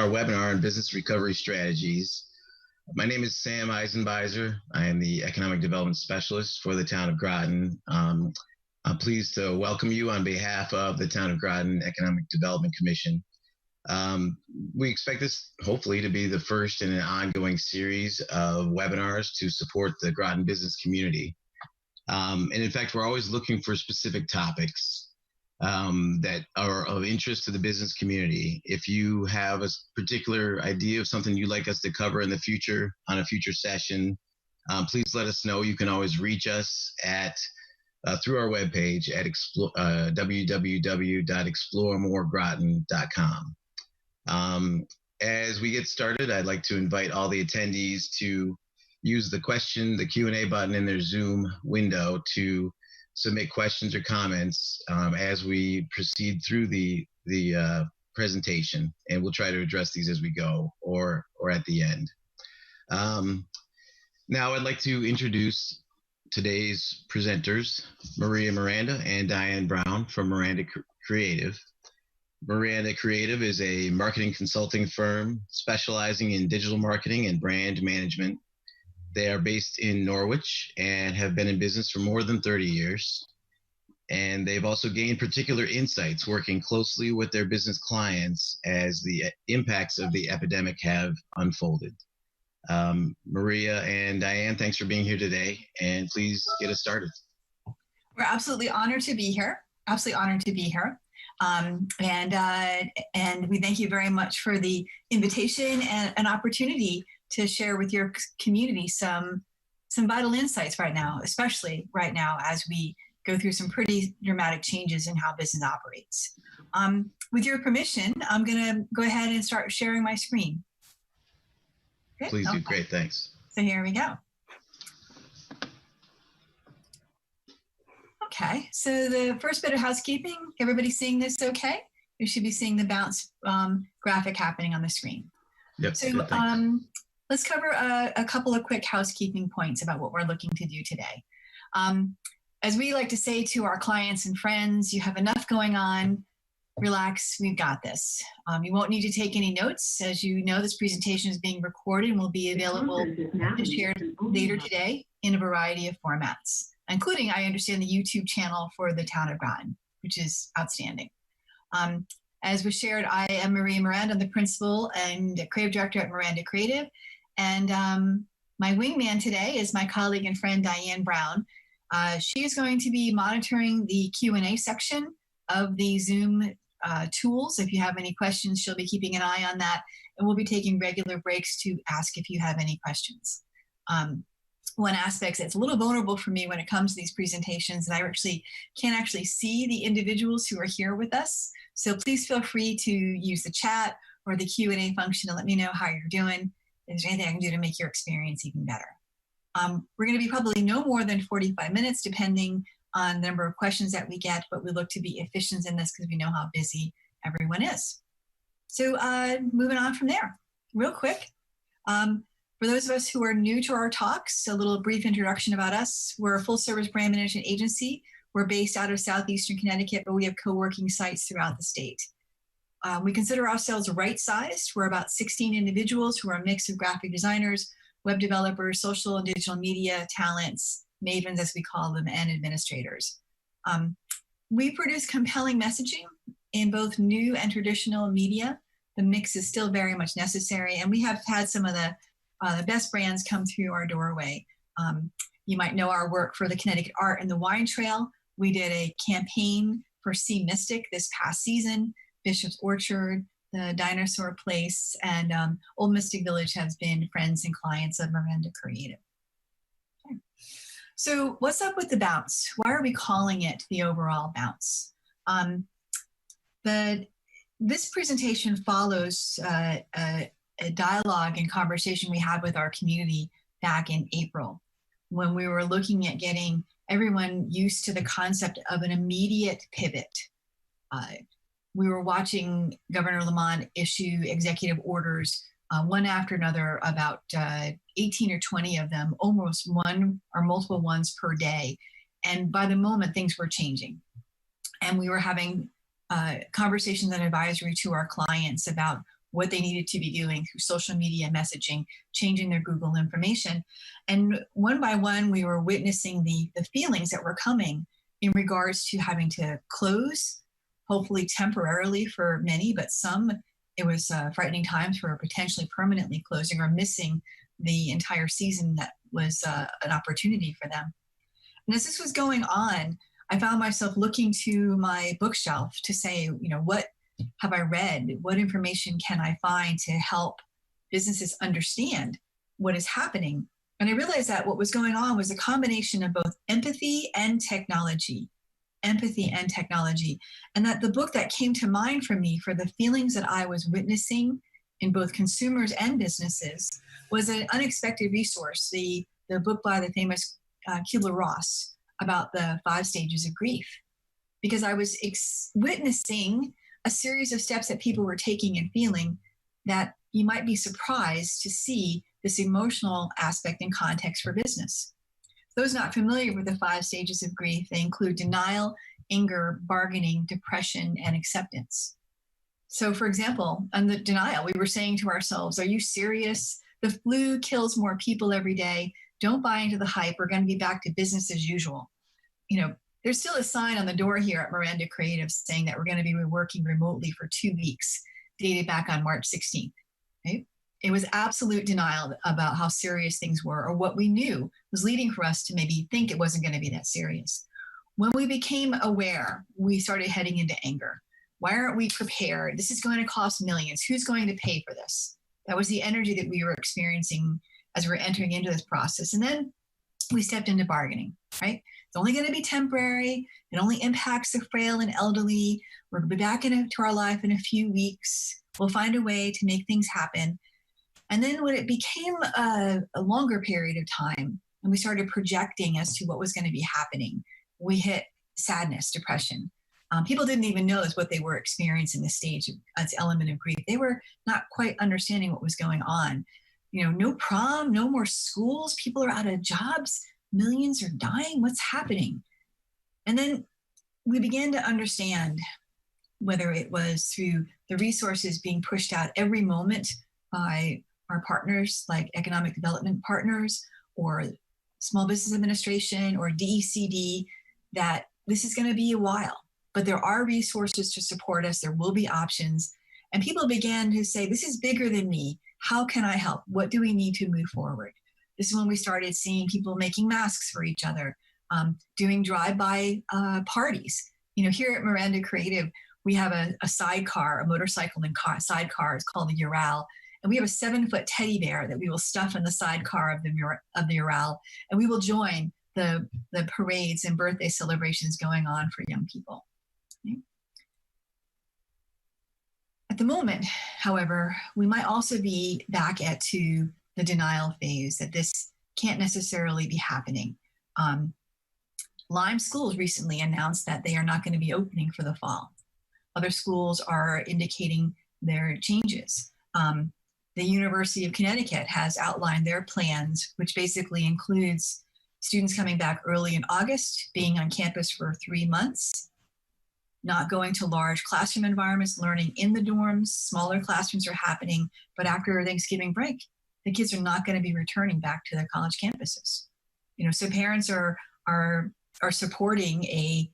our webinar on business recovery strategies. My name is Sam Eisenbeiser. I am the Economic Development Specialist for the town of Groton. I'm pleased to welcome you on behalf of the Town of Groton Economic Development Commission. We expect this hopefully to be the first in an ongoing series of webinars to support the Groton business community. And in fact, we're always looking for specific topics that are of interest to the business community. If you have a particular idea of something you'd like us to cover in the future on a future session, please let us know. You can always reach us at through our webpage at www.exploremoregroton.com. As we get started, I'd like to invite all the attendees to use the Q&A button in their Zoom window to submit questions or comments as we proceed through the presentation, and we'll try to address these as we go or at the end. Now I'd like to introduce today's presenters, Maria Miranda and Diane Brown from Miranda Creative. Miranda Creative is a marketing consulting firm specializing in digital marketing and brand management. They are based in Norwich and have been in business for more than 30 years. And they've also gained particular insights working closely with their business clients as the impacts of the epidemic have unfolded. Maria and Diane, thanks for being here today, and please get us started. We're absolutely honored to be here. Absolutely honored to be here. And we thank you very much for the invitation and an opportunity to share with your community some vital insights right now, especially right now as we go through some pretty dramatic changes in how business operates. With your permission, I'm going to go ahead and start sharing my screen. Good? Please do. Great, thanks. So here we go. Okay, so the first bit of housekeeping, everybody seeing this okay? You should be seeing the bounce graphic happening on the screen. Yep, so good, let's cover a couple of quick housekeeping points about what we're looking to do today. As we like to say to our clients and friends, you have enough going on, relax, we've got this. You won't need to take any notes. As you know, this presentation is being recorded and will be available and shared later today in a variety of formats, including, I understand, the YouTube channel for the Town of Groton, which is outstanding. As was shared, I am Maria Miranda. I'm the principal and creative director at Miranda Creative. And my wingman today is my colleague and friend, Diane Brown. She is going to be monitoring the Q&A section of the Zoom tools. If you have any questions, she'll be keeping an eye on that. And we'll be taking regular breaks to ask if you have any questions. One aspect that's a little vulnerable for me when it comes to these presentations, and I can't actually see the individuals who are here with us. So please feel free to use the chat or the Q&A function to let me know how you're doing. If there's anything I can do to make your experience even better. We're going to be probably no more than 45 minutes, depending on the number of questions that we get, but we look to be efficient in this because we know how busy everyone is. So moving on from there, real quick. For those of us who are new to our talks, a little brief introduction about us. We're a full-service brand management agency. We're based out of southeastern Connecticut, but we have co-working sites throughout the state. We consider ourselves right-sized. We're about 16 individuals who are a mix of graphic designers, web developers, social and digital media talents, mavens as we call them, and administrators. We produce compelling messaging in both new and traditional media. The mix is still very much necessary, and we have had some of the best brands come through our doorway. You might know our work for the Connecticut Art and the Wine Trail. We did a campaign for Sea Mystic this past season. Bishop's Orchard, the Dinosaur Place, and Old Mystic Village has been friends and clients of Miranda Creative. Okay. So what's up with the bounce? Why are we calling it the overall bounce? This presentation follows a dialogue and conversation we had with our community back in April, when we were looking at getting everyone used to the concept of an immediate pivot. We were watching Governor Lamont issue executive orders, one after another, about 18 or 20 of them, almost one or multiple ones per day. And by the moment, things were changing. And we were having conversations and advisory to our clients about what they needed to be doing through social media messaging, changing their Google information. And one by one, we were witnessing the feelings that were coming in regards to having to close, hopefully temporarily for many, but some, it was frightening times for potentially permanently closing or missing the entire season that was an opportunity for them. And as this was going on, I found myself looking to my bookshelf to say, what have I read? What information can I find to help businesses understand what is happening? And I realized that what was going on was a combination of both empathy and technology. And that the book that came to mind for me for the feelings that I was witnessing in both consumers and businesses was an unexpected resource, the book by the famous Kubler-Ross about the 5 stages of grief, because I was witnessing a series of steps that people were taking and feeling that you might be surprised to see this emotional aspect and context for business. Those not familiar with the 5 stages of grief, they include denial, anger, bargaining, depression, and acceptance. So for example, on the denial, we were saying to ourselves, are you serious? The flu kills more people every day. Don't buy into the hype. We're going to be back to business as usual. There's still a sign on the door here at Miranda Creative saying that we're going to be working remotely for 2 weeks, dated back on March 16th. Right? It was absolute denial about how serious things were, or what we knew was leading for us to maybe think it wasn't going to be that serious. When we became aware, we started heading into anger. Why aren't we prepared? This is going to cost millions. Who's going to pay for this? That was the energy that we were experiencing as we were entering into this process. And then we stepped into bargaining, right? It's only going to be temporary. It only impacts the frail and elderly. We're going to be back into our life in a few weeks. We'll find a way to make things happen. And then when it became a longer period of time, and we started projecting as to what was going to be happening, we hit sadness, depression. People didn't even know what they were experiencing this stage as element of grief. They were not quite understanding what was going on. No prom, no more schools. People are out of jobs. Millions are dying. What's happening? And then we began to understand, whether it was through the resources being pushed out every moment by our partners, like economic development partners or Small Business Administration or DECD, that this is going to be a while. But there are resources to support us. There will be options. And people began to say, this is bigger than me. How can I help? What do we need to move forward? This is when we started seeing people making masks for each other, doing drive-by parties. Here at Miranda Creative, we have a sidecar, a motorcycle and sidecar. It's called the Ural. And we have a 7-foot teddy bear that we will stuff in the sidecar of the Ural. And we will join the parades and birthday celebrations going on for young people. Okay. At the moment, however, we might also be back to the denial phase, that this can't necessarily be happening. Lyme schools recently announced that they are not going to be opening for the fall. Other schools are indicating their changes. The University of Connecticut has outlined their plans, which basically includes students coming back early in August, being on campus for 3 months, not going to large classroom environments, learning in the dorms. Smaller classrooms are happening, but after Thanksgiving break, the kids are not going to be returning back to their college campuses. So parents are supporting a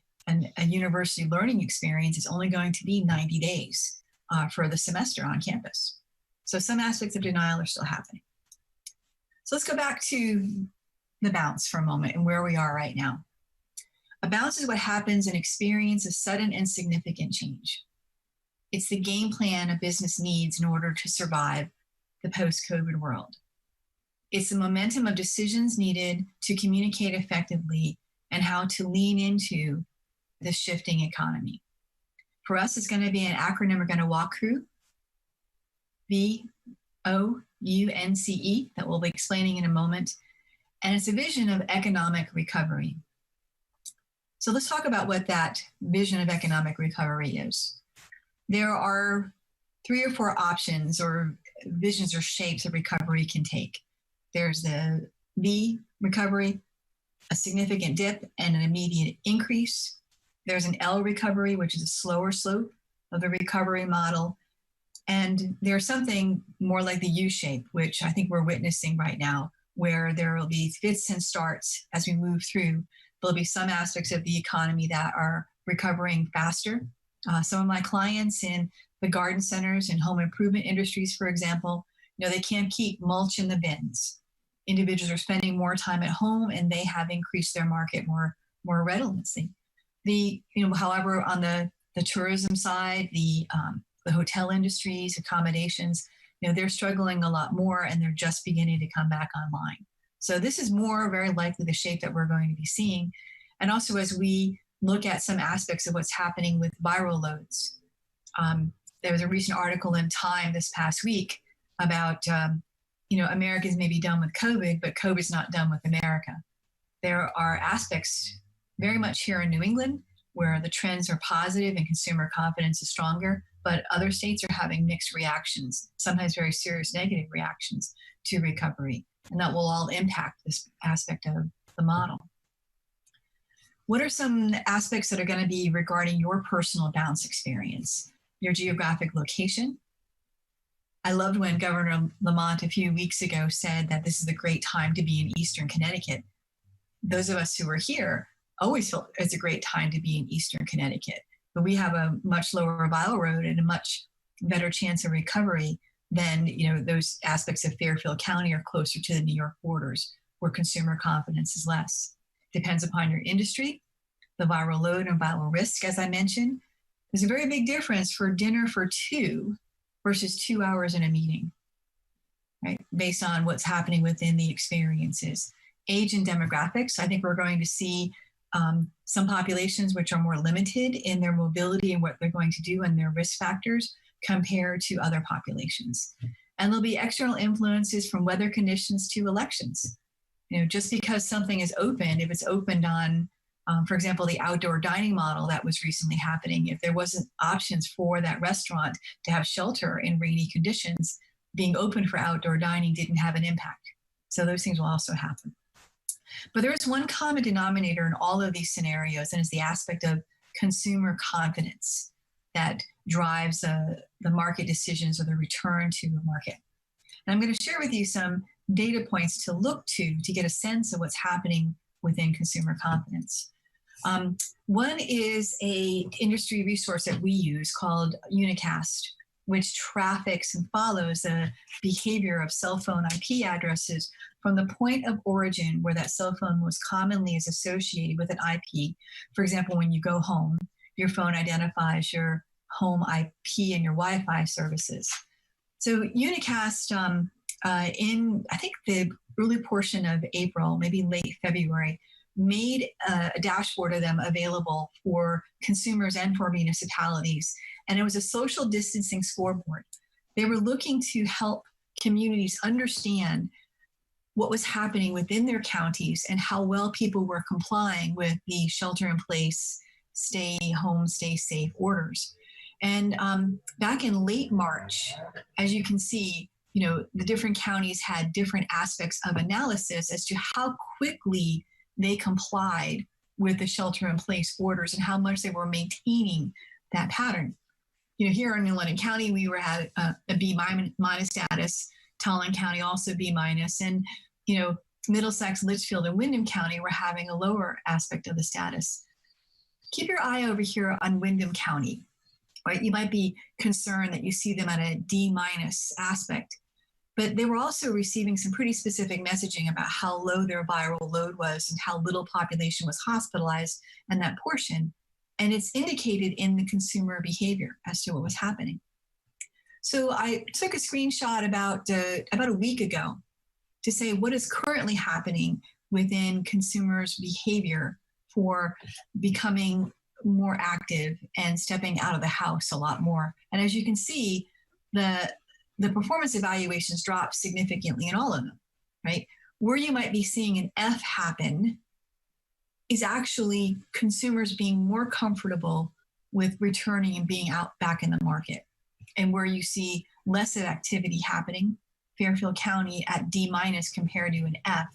university learning experience is only going to be 90 days for the semester on campus. So some aspects of denial are still happening. So let's go back to the bounce for a moment and where we are right now. A bounce is what happens in experience of sudden and significant change. It's the game plan a business needs in order to survive the post-COVID world. It's the momentum of decisions needed to communicate effectively and how to lean into the shifting economy. For us, it's going to be an acronym we're going to walk through, VOUNCE, that we'll be explaining in a moment. And it's a vision of economic recovery. So let's talk about what that vision of economic recovery is. There are 3 or 4 options or visions or shapes that recovery can take. There's the V recovery, a significant dip and an immediate increase. There's an L recovery, which is a slower slope of the recovery model. And there's something more like the U shape, which I think we're witnessing right now, where there will be fits and starts as we move through. There'll be some aspects of the economy that are recovering faster. Some of my clients in the garden centers and home improvement industries, for example, they can't keep mulch in the bins. Individuals are spending more time at home, and they have increased their market more readily. However, on the tourism side, the hotel industries, accommodations, they're struggling a lot more, and they're just beginning to come back online. So this is more very likely the shape that we're going to be seeing. And also as we look at some aspects of what's happening with viral loads. There was a recent article in Time this past week about, Americans may be done with COVID, but COVID's not done with America. There are aspects very much here in New England where the trends are positive and consumer confidence is stronger, but other states are having mixed reactions, sometimes very serious negative reactions to recovery. And that will all impact this aspect of the model. What are some aspects that are going to be regarding your personal bounce experience? Your geographic location. I loved when Governor Lamont a few weeks ago said that this is a great time to be in Eastern Connecticut. Those of us who are here always feel it's a great time to be in Eastern Connecticut, but we have a much lower viral load and a much better chance of recovery than those aspects of Fairfield County are closer to the New York borders where consumer confidence is less. Depends upon your industry, the viral load and viral risk, as I mentioned. There's a very big difference for dinner for two versus 2 hours in a meeting, right? Based on what's happening within the experiences. Age and demographics, I think we're going to see some populations which are more limited in their mobility and what they're going to do and their risk factors compared to other populations. And there'll be external influences from weather conditions to elections. Just because something is open, if it's opened on, for example, the outdoor dining model that was recently happening, if there wasn't options for that restaurant to have shelter in rainy conditions, being open for outdoor dining didn't have an impact. So those things will also happen. But there is one common denominator in all of these scenarios, and it's the aspect of consumer confidence that drives the market decisions or the return to the market. And I'm going to share with you some data points to look to get a sense of what's happening within consumer confidence. One is a industry resource that we use called Unicast, which traffics and follows the behavior of cell phone IP addresses from the point of origin where that cell phone most commonly is associated with an IP. For example, when you go home, your phone identifies your home IP and your Wi-Fi services. So Unicast, in I think the early portion of April, maybe late February, made a dashboard of them available for consumers and for municipalities. And it was a social distancing scoreboard. They were looking to help communities understand what was happening within their counties and how well people were complying with the shelter in place, stay home, stay safe orders. And back in late March, as you can see, the different counties had different aspects of analysis as to how quickly they complied with the shelter in place orders and how much they were maintaining that pattern. Here in New London County, we were at a B minus status, Tallinn County also B minus, and Middlesex, Litchfield, and Windham County were having a lower aspect of the status. Keep your eye over here on Windham County, right? You might be concerned that you see them at a D minus aspect, but they were also receiving some pretty specific messaging about how low their viral load was and how little population was hospitalized in that portion. And it's indicated in the consumer behavior as to what was happening. So I took a screenshot about a week ago to say what is currently happening within consumers' behavior for becoming more active and stepping out of the house a lot more. And as you can see, the performance evaluations drop significantly in all of them, right? Where you might be seeing an F happen is actually consumers being more comfortable with returning and being out back in the market. And where you see less of activity happening, Fairfield County at D minus compared to an F,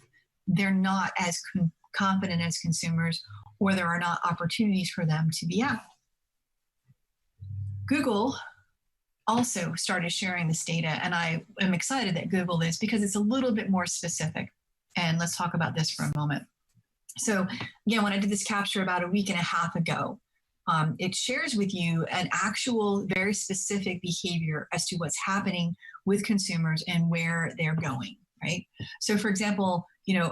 they're not as confident as consumers, or there are not opportunities for them to be out. Google also started sharing this data, and I am excited that Google is, because it's a little bit more specific. And let's talk about this for a moment. So again, when I did this capture about a week and a half ago, it shares with you an actual very specific behavior as to what's happening with consumers and where they're going, right? So for example,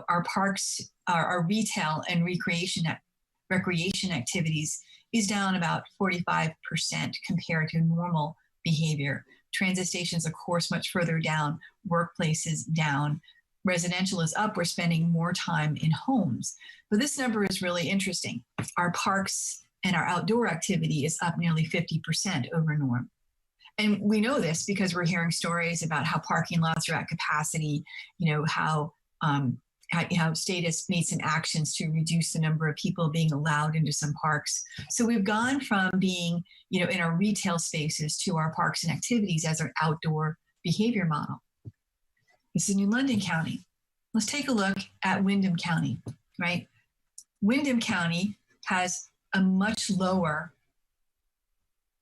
our parks, our retail and recreation activities is down about 45% compared to normal behavior. Transit stations, of course, much further down, workplaces down. Residential is up. We're spending more time in homes. But this number is really interesting. Our parks and our outdoor activity is up nearly 50% over norm. And we know this because we're hearing stories about how parking lots are at capacity, how state has made some actions to reduce the number of people being allowed into some parks. So we've gone from being, in our retail spaces to our parks and activities as our outdoor behavior model. This is New London County. Let's take a look at Windham County, right? Windham County has a much lower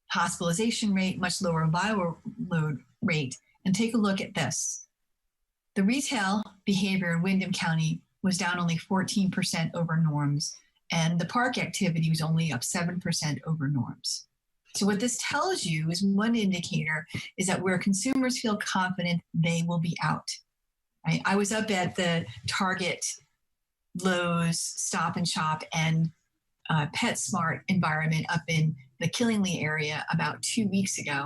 hospitalization rate, much lower viral load rate. And take a look at this. The retail behavior in Windham County was down only 14% over norms, and the park activity was only up 7% over norms. So what this tells you is one indicator is that where consumers feel confident, they will be out. Right? I was up at the Target, Lowe's, Stop and Shop, and PetSmart environment up in the Killingly area about 2 weeks ago.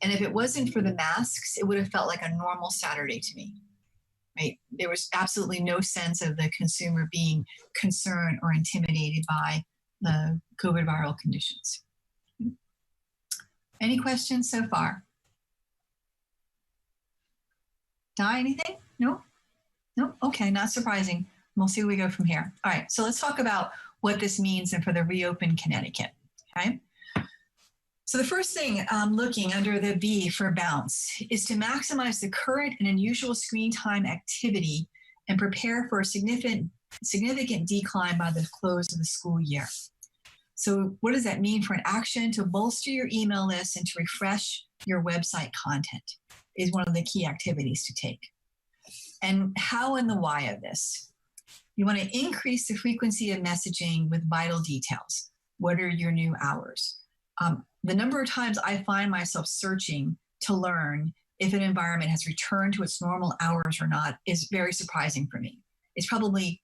And if it wasn't for the masks, it would have felt like a normal Saturday to me. Right? There was absolutely no sense of the consumer being concerned or intimidated by the COVID viral conditions. Any questions so far? Di, anything? No? No? Okay, not surprising. We'll see where we go from here. All right, so let's talk about what this means and for the reopened Connecticut, okay? So the first thing looking under the B for bounce is to maximize the current and unusual screen time activity and prepare for a significant decline by the close of the school year. So what does that mean for an action? To bolster your email list and to refresh your website content is one of the key activities to take. And how and the why of this? You want to increase the frequency of messaging with vital details. What are your new hours? The number of times I find myself searching to learn if an environment has returned to its normal hours or not is very surprising for me. It's probably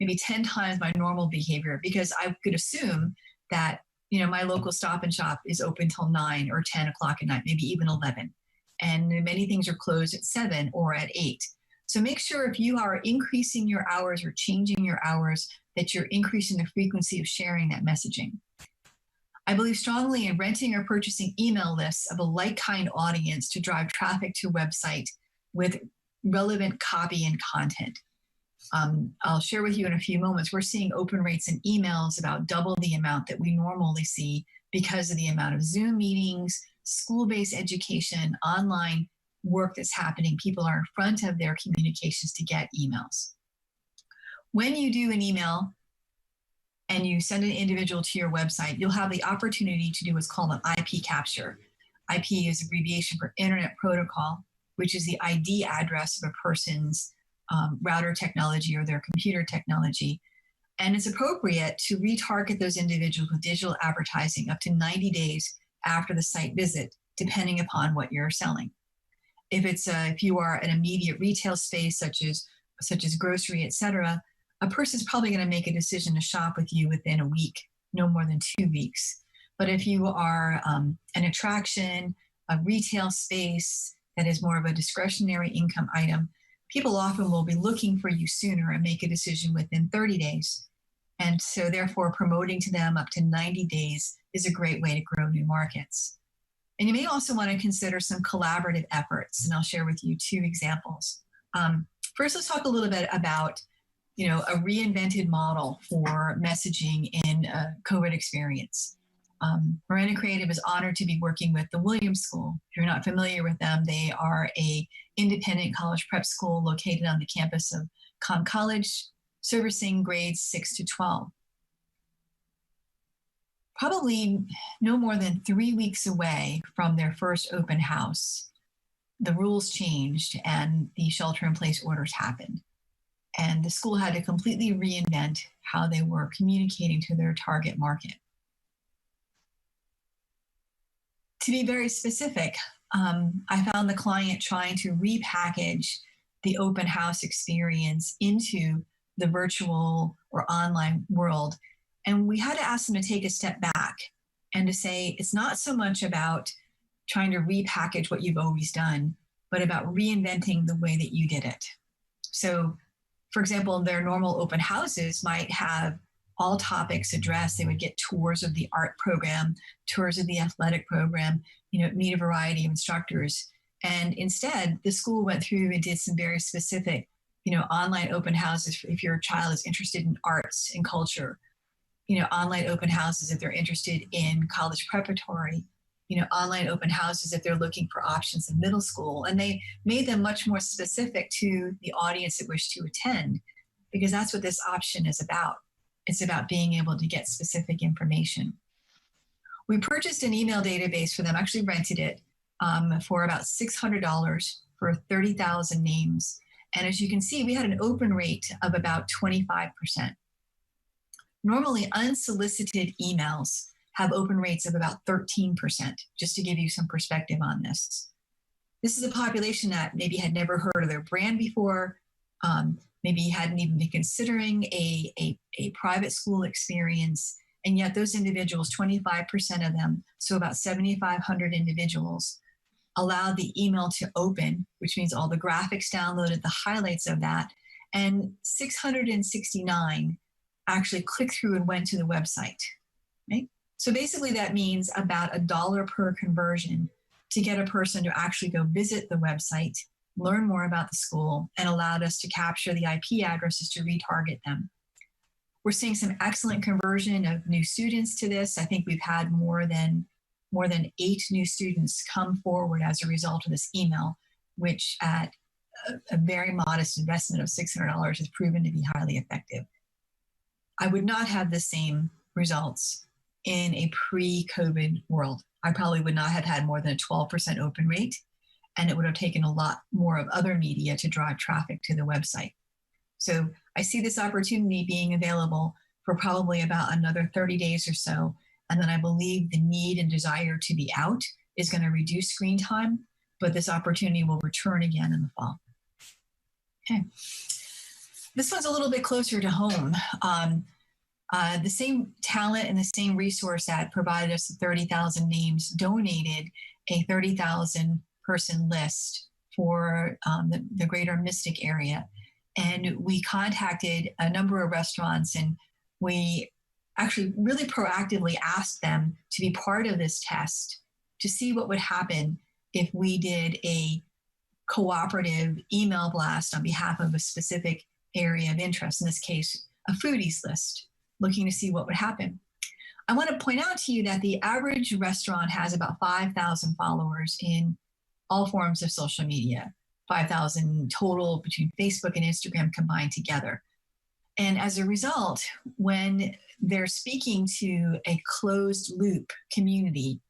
maybe 10 times my normal behavior, because I could assume that my local Stop and Shop is open till 9 or 10 o'clock at night, maybe even 11. And many things are closed at 7 or at 8. So make sure if you are increasing your hours or changing your hours, that you're increasing the frequency of sharing that messaging. I believe strongly in renting or purchasing email lists of a like-kind audience to drive traffic to a website with relevant copy and content. I'll share with you in a few moments, we're seeing open rates in emails about double the amount that we normally see because of the amount of Zoom meetings, school-based education, online work that's happening. People are in front of their communications to get emails. When you do an email and you send an individual to your website, you'll have the opportunity to do what's called an IP capture. IP is abbreviation for Internet Protocol, which is the ID address of a person's router technology or their computer technology. And it's appropriate to retarget those individuals with digital advertising up to 90 days after the site visit, depending upon what you're selling. If you are an immediate retail space, such as grocery, et cetera, a person's probably going to make a decision to shop with you within a week, no more than 2 weeks. But if you are an attraction, a retail space that is more of a discretionary income item, people often will be looking for you sooner and make a decision within 30 days. And so therefore promoting to them up to 90 days is a great way to grow new markets. And you may also want to consider some collaborative efforts, and I'll share with you 2 examples. First, let's talk a little bit about a reinvented model for messaging in a COVID experience. Miranda Creative is honored to be working with the Williams School. If you're not familiar with them, they are a independent college prep school located on the campus of Comm College, servicing grades 6 to 12. probably no more than 3 weeks away from their first open house, the rules changed and the shelter-in-place orders happened. And the school had to completely reinvent how they were communicating to their target market. To be very specific, I found the client trying to repackage the open house experience into the virtual or online world. And we had to ask them to take a step back and to say, it's not so much about trying to repackage what you've always done, but about reinventing the way that you did it. So, for example, their normal open houses might have all topics addressed. They would get tours of the art program, tours of the athletic program, meet a variety of instructors. And instead, the school went through and did some very specific, online open houses if your child is interested in arts and culture, online open houses if they're interested in college preparatory, online open houses if they're looking for options in middle school. And they made them much more specific to the audience that wished to attend, because that's what this option is about. It's about being able to get specific information. We purchased an email database for them, actually rented it for about $600 for 30,000 names. And as you can see, we had an open rate of about 25%. Normally, unsolicited emails have open rates of about 13%, just to give you some perspective on this. This is a population that maybe had never heard of their brand before, maybe hadn't even been considering a private school experience, and yet those individuals, 25% of them, so about 7,500 individuals, allowed the email to open, which means all the graphics downloaded, the highlights of that, and 669 actually clicked through and went to the website, right? So basically that means about $1 per conversion to get a person to actually go visit the website, learn more about the school, and allowed us to capture the IP addresses to retarget them. We're seeing some excellent conversion of new students to this. I think we've had more than 8 new students come forward as a result of this email, which at a very modest investment of $600 has proven to be highly effective. I would not have the same results in a pre-COVID world. I probably would not have had more than a 12% open rate, and it would have taken a lot more of other media to drive traffic to the website. So I see this opportunity being available for probably about another 30 days or so. And then I believe the need and desire to be out is going to reduce screen time, but this opportunity will return again in the fall. Okay. This one's a little bit closer to home. The same talent and the same resource that provided us the 30,000 names donated a 30,000 person list for the greater Mystic area. And we contacted a number of restaurants, and we actually really proactively asked them to be part of this test to see what would happen if we did a cooperative email blast on behalf of a specific area of interest, in this case, a foodies list, looking to see what would happen. I want to point out to you that the average restaurant has about 5,000 followers in all forms of social media, 5,000 total between Facebook and Instagram combined together. And as a result, when they're speaking to a closed loop community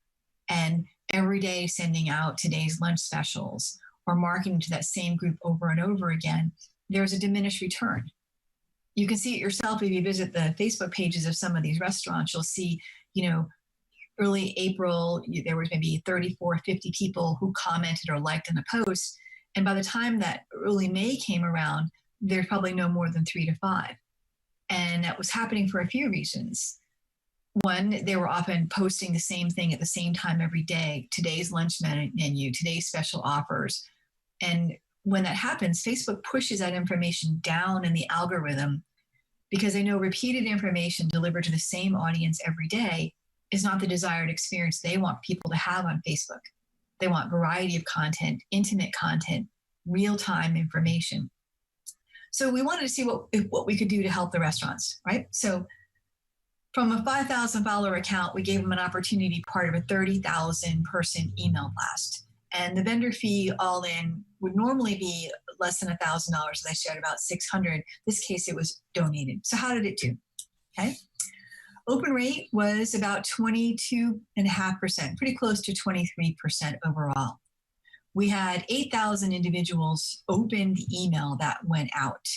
and every day sending out today's lunch specials or marketing to that same group over and over again, there's a diminished return. You can see it yourself if you visit the Facebook pages of some of these restaurants. You'll see, early April, there was maybe 34, 50 people who commented or liked on a post. And by the time that early May came around, there's probably no more than 3 to 5. And that was happening for a few reasons. One, they were often posting the same thing at the same time every day, today's lunch menu, today's special offers. And when that happens, Facebook pushes that information down in the algorithm because they know repeated information delivered to the same audience every day is not the desired experience they want people to have on Facebook. They want variety of content, intimate content, real-time information. So we wanted to see what we could do to help the restaurants, right? So from a 5,000 follower account, we gave them an opportunity to be part of a 30,000 person email blast. And the vendor fee all in would normally be less than $1,000, as I shared, about $600. This case, it was donated. So how did it do? Okay. Open rate was about 22.5%, pretty close to 23% overall. We had 8,000 individuals open the email that went out.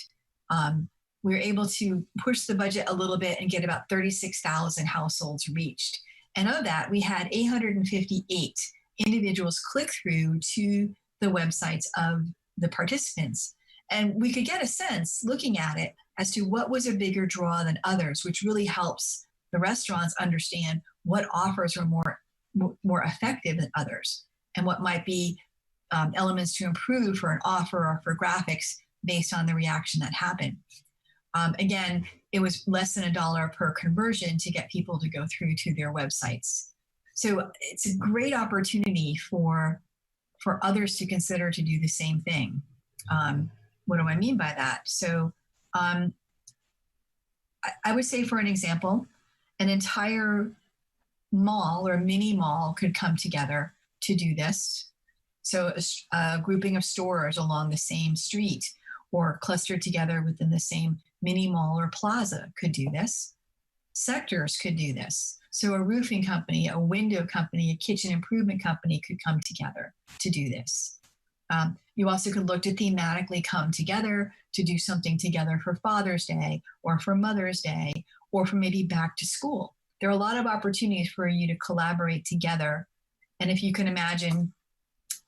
We were able to push the budget a little bit and get about 36,000 households reached. And of that, we had 858 individuals click through to the websites of the participants. And we could get a sense, looking at it, as to what was a bigger draw than others, which really helps the restaurants understand what offers are more effective than others and what might be elements to improve for an offer or for graphics based on the reaction that happened. Again, it was less than $1 per conversion to get people to go through to their websites. So it's a great opportunity for others to consider to do the same thing. What do I mean by that? So I would say, for an example, an entire mall or mini mall could come together to do this. So a grouping of stores along the same street or clustered together within the same mini mall or plaza could do this. Sectors could do this. So a roofing company, a window company, a kitchen improvement company could come together to do this. You also could look to thematically come together to do something together for Father's Day or for Mother's Day or for maybe back to school. There are a lot of opportunities for you to collaborate together. And if you can imagine,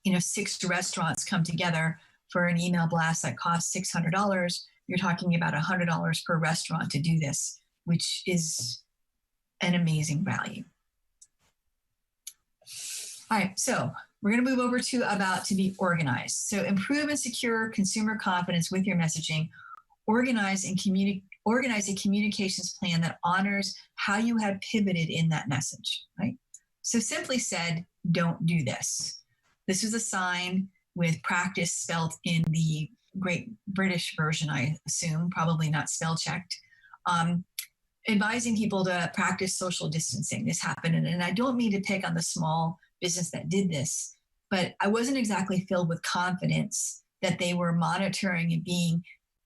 6 restaurants come together for an email blast that costs $600, you're talking about $100 per restaurant to do this, which is an amazing value. All right, so we're going to move over to about to be organized. So improve and secure consumer confidence with your messaging. Organize a communications plan that honors how you have pivoted in that message, right? So simply said, don't do this. This is a sign with practice spelled in the Great British version, I assume, probably not spell checked. Advising people to practice social distancing. This happened, and I don't mean to pick on the small business that did this, but I wasn't exactly filled with confidence that they were monitoring and being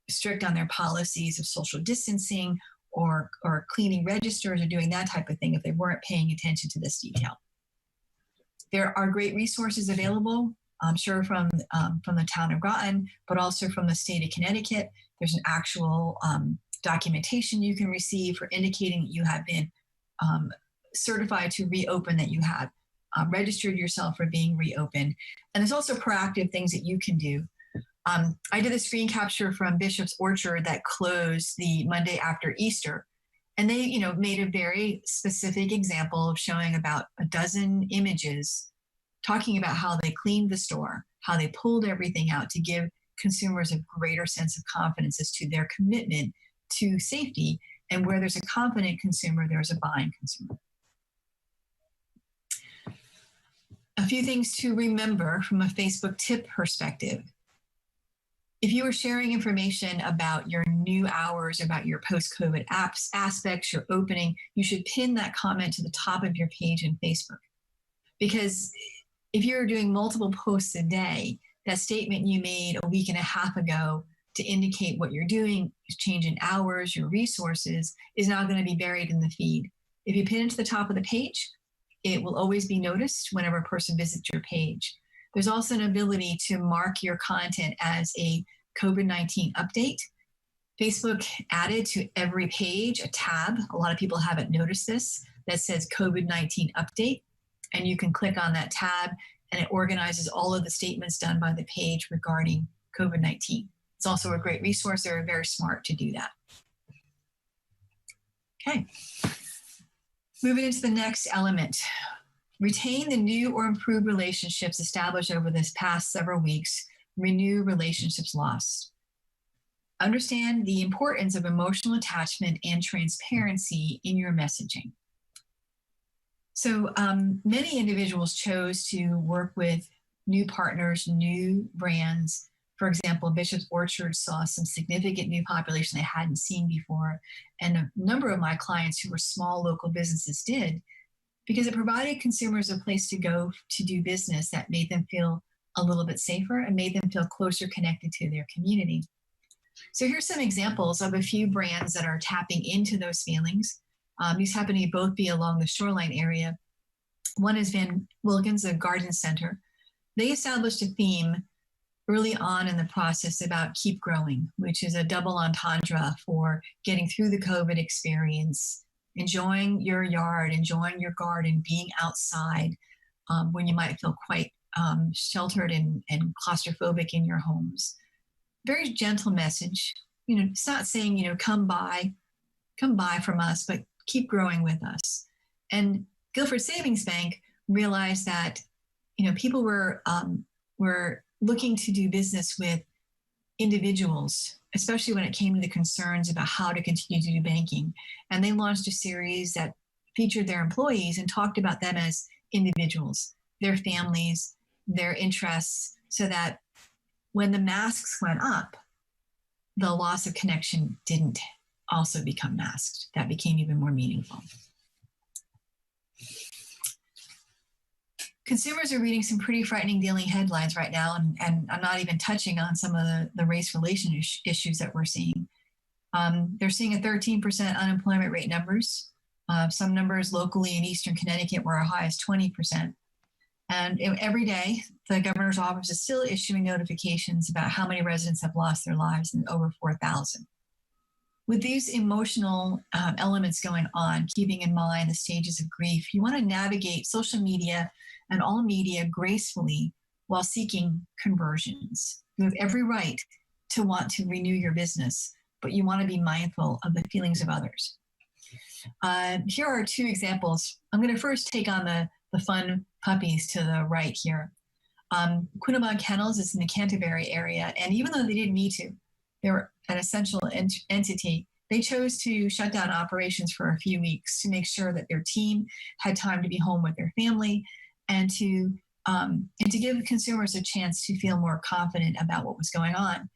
strict on their policies of social distancing or cleaning registers or doing that type of thing if they weren't paying attention to this detail. There are great resources available, I'm sure from the town of Groton, but also from the state of Connecticut. There's an actual documentation you can receive for indicating that you have been certified to reopen, that you have registered yourself for being reopened. And there's also proactive things that you can do. I did a screen capture from Bishop's Orchard that closed the Monday after Easter. And they, made a very specific example of showing about a dozen images talking about how they cleaned the store, how they pulled everything out to give consumers a greater sense of confidence as to their commitment to safety. And where there's a confident consumer, there's a buying consumer. A few things to remember from a Facebook tip perspective. If you are sharing information about your new hours, about your post-COVID apps, aspects, your opening, you should pin that comment to the top of your page in Facebook. Because if you're doing multiple posts a day, that statement you made a week and a half ago to indicate what you're doing, change in hours, your resources, is now going to be buried in the feed. If you pin it to the top of the page, it will always be noticed whenever a person visits your page. There's also an ability to mark your content as a COVID-19 update. Facebook added to every page a tab. A lot of people haven't noticed this, that says COVID-19 update. And you can click on that tab and it organizes all of the statements done by the page regarding COVID-19. It's also a great resource. They're very smart to do that. Okay. Moving into the next element. Retain the new or improved relationships established over this past several weeks. Renew relationships lost. Understand the importance of emotional attachment and transparency in your messaging. So many individuals chose to work with new partners, new brands. For example, Bishop's Orchard saw some significant new population they hadn't seen before. And a number of my clients who were small local businesses did, because it provided consumers a place to go to do business that made them feel a little bit safer and made them feel closer connected to their community. So here's some examples of a few brands that are tapping into those feelings. These happen to both be along the shoreline area. One is Van Wilkins, a garden center. They established a theme early on in the process about keep growing, which is a double entendre for getting through the COVID experience, enjoying your yard, enjoying your garden, being outside when you might feel quite sheltered and claustrophobic in your homes. Very gentle message. It's not saying, come buy from us, but keep growing with us. And Guilford Savings Bank realized that, people were looking to do business with individuals, especially when it came to the concerns about how to continue to do banking. And they launched a series that featured their employees and talked about them as individuals, their families, their interests, so that when the masks went up, the loss of connection didn't also become masked. That became even more meaningful. Consumers are reading some pretty frightening daily headlines right now, and I'm not even touching on some of the race relation issues that we're seeing. They're seeing a 13% unemployment rate numbers. Some numbers locally in Eastern Connecticut were as high as 20%. And every day, the governor's office is still issuing notifications about how many residents have lost their lives, and over 4,000. With these emotional elements going on, keeping in mind the stages of grief, you want to navigate social media and all media gracefully while seeking conversions. You have every right to want to renew your business, but you want to be mindful of the feelings of others. Here are two examples. I'm going to first take on the fun puppies to the right here. Quinnebog Kennels is in the Canterbury area, and even though they didn't need to, they were an essential entity, they chose to shut down operations for a few weeks to make sure that their team had time to be home with their family, and to give consumers a chance to feel more confident about what was going on.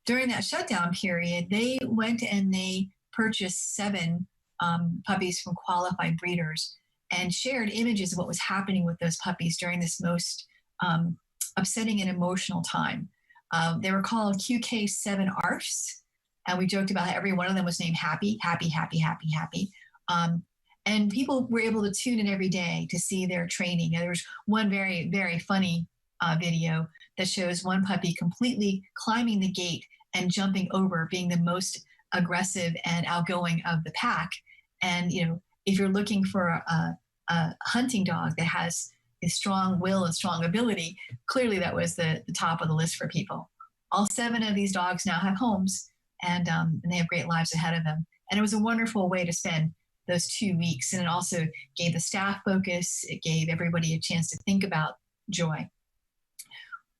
During that shutdown period, they went and they purchased 7 puppies from qualified breeders and shared images of what was happening with those puppies during this most upsetting and emotional time. They were called QK7 ARFs, and we joked about how every one of them was named Happy, Happy, Happy, Happy, Happy. And people were able to tune in every day to see their training. And there was one very, very funny video that shows one puppy completely climbing the gate and jumping over, being the most aggressive and outgoing of the pack. And, if you're looking for a hunting dog that has a strong will and strong ability, clearly that was the top of the list for people. All 7 of these dogs now have homes, and they have great lives ahead of them. And it was a wonderful way to spend those 2 weeks. And it also gave the staff focus. It gave everybody a chance to think about joy.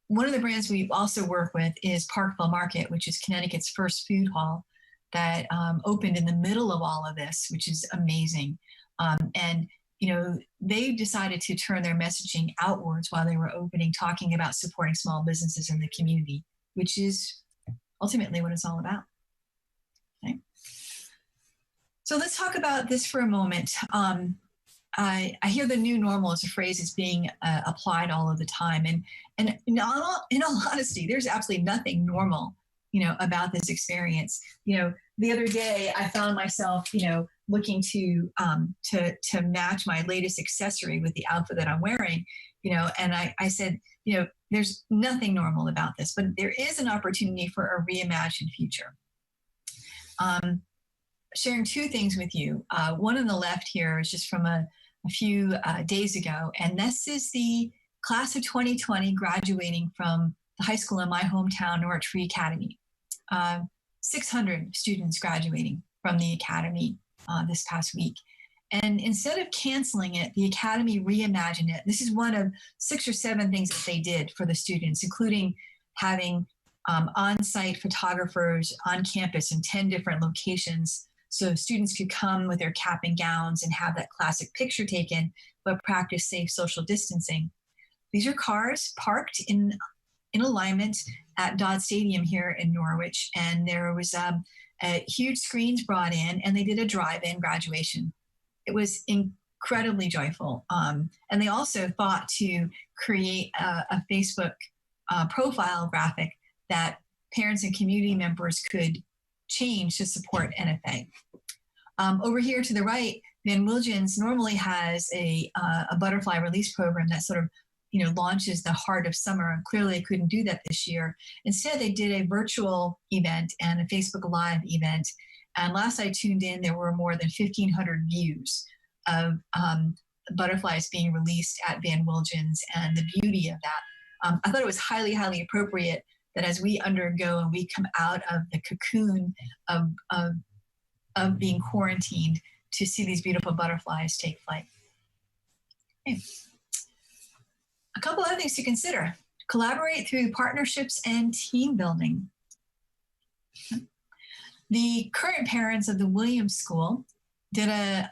One of the brands we also work with is Parkville Market, which is Connecticut's first food hall that opened in the middle of all of this, which is amazing. And they decided to turn their messaging outwards while they were opening, talking about supporting small businesses in the community, which is ultimately what it's all about. Okay. So let's talk about this for a moment. I hear the new normal as a phrase is being applied all of the time. And in all honesty, there's absolutely nothing normal, about this experience. The other day I found myself, looking to match my latest accessory with the outfit that I'm wearing, and I said, there's nothing normal about this, but there is an opportunity for a reimagined future. Sharing 2 things with you. One on the left here is just from a few days ago, and this is the class of 2020 graduating from the high school in my hometown, Norwich Free Academy. 600 students graduating from the academy this past week. And instead of canceling it, the academy reimagined it. This is one of 6 or 7 things that they did for the students, including having on-site photographers on campus in 10 different locations, so students could come with their cap and gowns and have that classic picture taken, but practice safe social distancing. These are cars parked in alignment at Dodd Stadium here in Norwich, and there was huge screens brought in, and they did a drive-in graduation. It was incredibly joyful. And they also thought to create a Facebook profile graphic that parents and community members could change to support NFA. Over here to the right, Van Wilgens normally has a butterfly release program that sort of, launches the heart of summer. And clearly they couldn't do that this year. Instead, they did a virtual event and a Facebook Live event. And last I tuned in, there were more than 1,500 views of butterflies being released at Van Wilgens and the beauty of that. I thought it was highly, highly appropriate that as we undergo and we come out of the cocoon of being quarantined, to see these beautiful butterflies take flight. Okay. A couple other things to consider. Collaborate through partnerships and team building. The current parents of the Williams School did a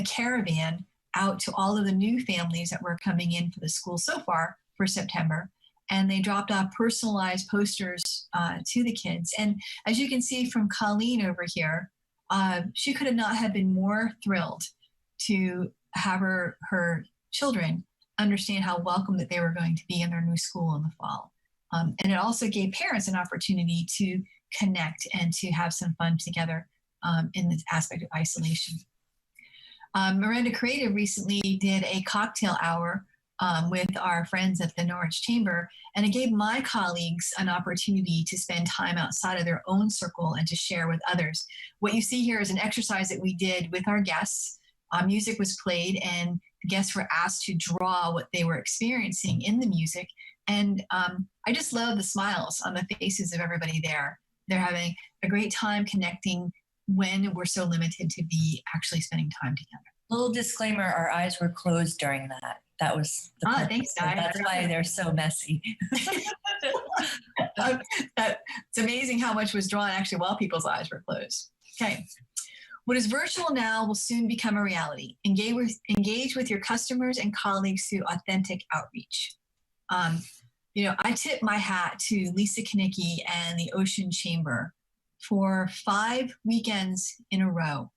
caravan out to all of the new families that were coming in for the school so far for September. And they dropped off personalized posters to the kids. And as you can see from Colleen over here, she could not have been more thrilled to have her children understand how welcome that they were going to be in their new school in the fall. And it also gave parents an opportunity to connect and to have some fun together in this aspect of isolation. Miranda Creative recently did a cocktail hour with our friends at the Norwich Chamber, and it gave my colleagues an opportunity to spend time outside of their own circle and to share with others. What you see here is an exercise that we did with our guests. Music was played, and the guests were asked to draw what they were experiencing in the music. And I just love the smiles on the faces of everybody there. They're having a great time connecting when we're so limited to be actually spending time together. Little disclaimer, our eyes were closed during that. That was the purpose. Thanks, Di. That's why they're so messy. It's amazing how much was drawn actually while people's eyes were closed. Okay. What is virtual now will soon become a reality. Engage with your customers and colleagues through authentic outreach. I tip my hat to Lisa Knickie and the Ocean Chamber for 5 weekends in a row.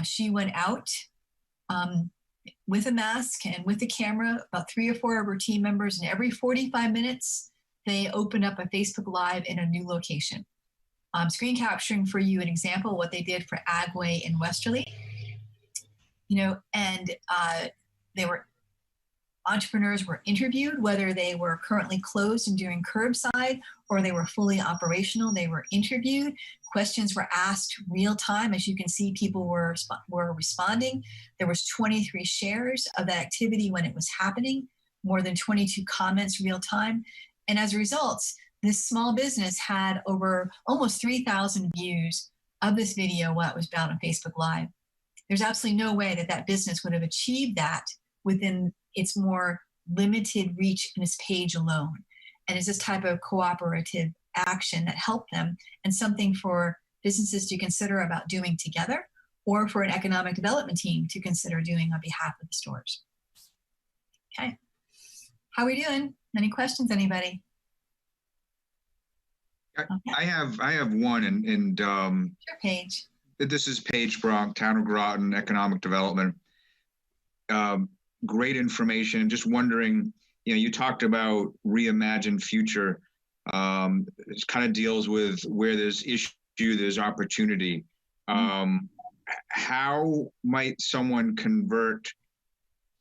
She went out with a mask and with a camera, about 3 or 4 of her team members, and every 45 minutes, they opened up a Facebook Live in a new location. Screen capturing for you an example of what they did for Agway in Westerly. Entrepreneurs were interviewed, whether they were currently closed and doing curbside or they were fully operational. They were interviewed. Questions were asked real time. As you can see, people were responding. There was 23 shares of that activity when it was happening, more than 22 comments real time. And as a result, this small business had over almost 3,000 views of this video while it was bound on Facebook Live. There's absolutely no way that business would have achieved that within its more limited reach in its page alone. And it's this type of cooperative action that helped them, and something for businesses to consider about doing together, or for an economic development team to consider doing on behalf of the stores. Okay. How are we doing? Any questions, anybody? Okay. I have one, and Sure, Paige. This is Paige Bronk, Town of Groton, Economic Development. Great information. Just wondering, you talked about Reimagine Future. It kind of deals with where there's issue, there's opportunity. How might someone convert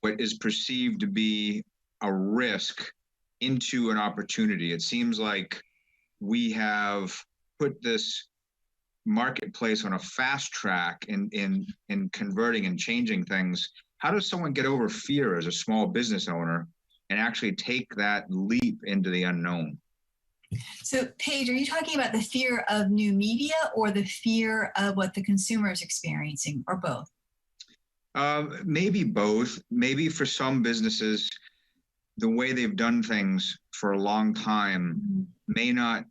what is perceived to be a risk into an opportunity? It seems like we have put this marketplace on a fast track in converting and changing things. How does someone get over fear as a small business owner and actually take that leap into the unknown? So, Paige, are you talking about the fear of new media or the fear of what the consumer is experiencing, or both? Maybe both. Maybe for some businesses, the way they've done things for a long time may not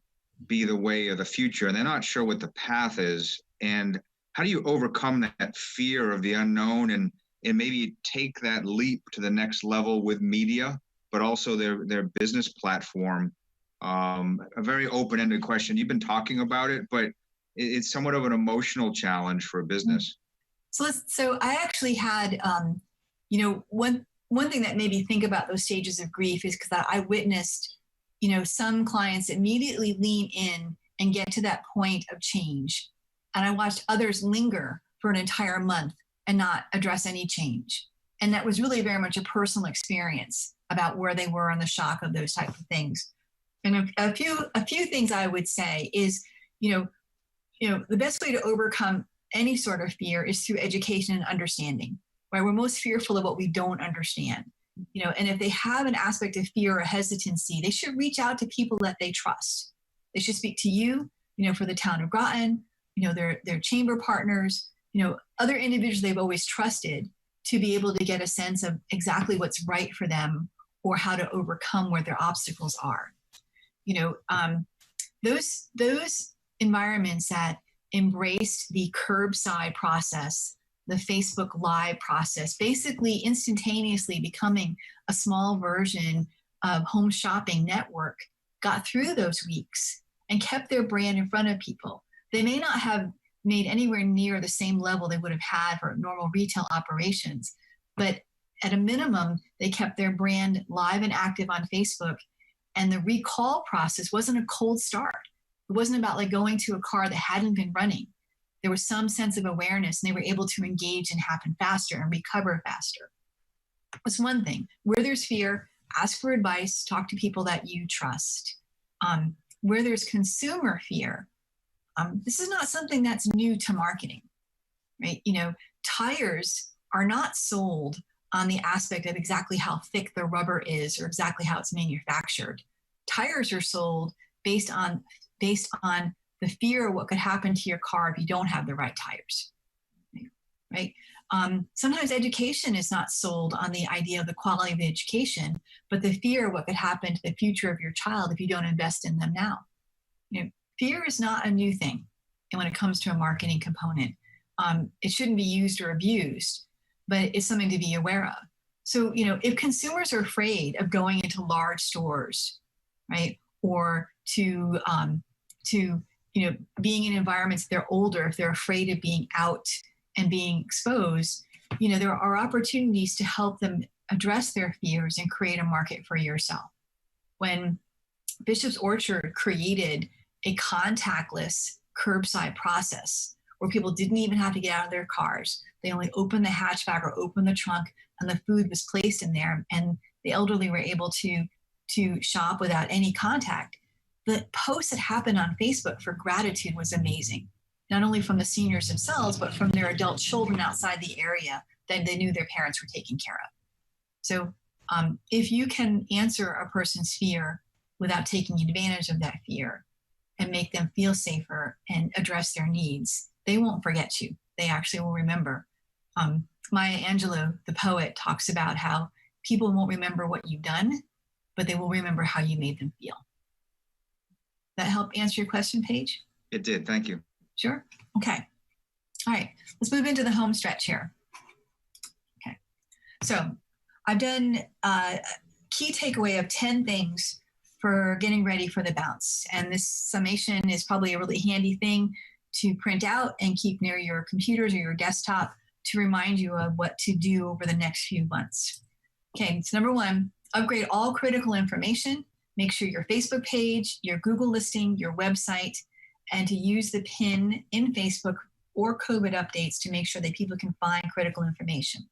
be the way of the future, and they're not sure what the path is. And how do you overcome that fear of the unknown and maybe take that leap to the next level with media, but also their business platform? A very open-ended question. You've been talking about it, but it's somewhat of an emotional challenge for a business. So I actually had, one thing that made me think about those stages of grief is because I witnessed, some clients immediately lean in and get to that point of change. And I watched others linger for an entire month and not address any change. And that was really very much a personal experience about where they were on the shock of those type of things. And a few things I would say is, the best way to overcome any sort of fear is through education and understanding. Right? We're most fearful of what we don't understand. And if they have an aspect of fear or hesitancy, they should reach out to people that they trust. They should speak to you, for the town of Groton, their chamber partners, other individuals they've always trusted, to be able to get a sense of exactly what's right for them or how to overcome where their obstacles are. Those environments that embraced the curbside process, the Facebook Live process, basically instantaneously becoming a small version of home shopping network, got through those weeks and kept their brand in front of people. They may not have made anywhere near the same level they would have had for normal retail operations, but at a minimum, they kept their brand live and active on Facebook. And the recall process wasn't a cold start. It wasn't about like going to a car that hadn't been running. There was some sense of awareness, and they were able to engage and happen faster and recover faster. That's one thing. Where there's fear, ask for advice, talk to people that you trust. Where there's consumer fear, this is not something that's new to marketing, right? Tires are not sold on the aspect of exactly how thick the rubber is or exactly how it's manufactured. Tires are sold based on the fear of what could happen to your car if you don't have the right tires, right? Sometimes education is not sold on the idea of the quality of the education, but the fear of what could happen to the future of your child if you don't invest in them now. Fear is not a new thing. And when it comes to a marketing component, it shouldn't be used or abused, but it's something to be aware of. So, if consumers are afraid of going into large stores, right, or to being in environments they're older, if they're afraid of being out and being exposed, there are opportunities to help them address their fears and create a market for yourself. When Bishop's Orchard created a contactless curbside process where people didn't even have to get out of their cars. They only opened the hatchback or opened the trunk, and the food was placed in there, and the elderly were able to shop without any contact. The post that happened on Facebook for gratitude was amazing, not only from the seniors themselves, but from their adult children outside the area that they knew their parents were taking care of. So if you can answer a person's fear without taking advantage of that fear and make them feel safer and address their needs, they won't forget you. They actually will remember. Maya Angelou, the poet, talks about how people won't remember what you've done, but they will remember how you made them feel. That help answer your question, Paige? It did. Thank you. Sure. Okay. All right. Let's move into the home stretch here. Okay. So I've done a key takeaway of 10 things for getting ready for the bounce. And this summation is probably a really handy thing to print out and keep near your computers or your desktop to remind you of what to do over the next few months. Okay, so number one, upgrade all critical information. Make sure your Facebook page, your Google listing, your website, and to use the pin in Facebook or COVID updates to make sure that people can find critical information.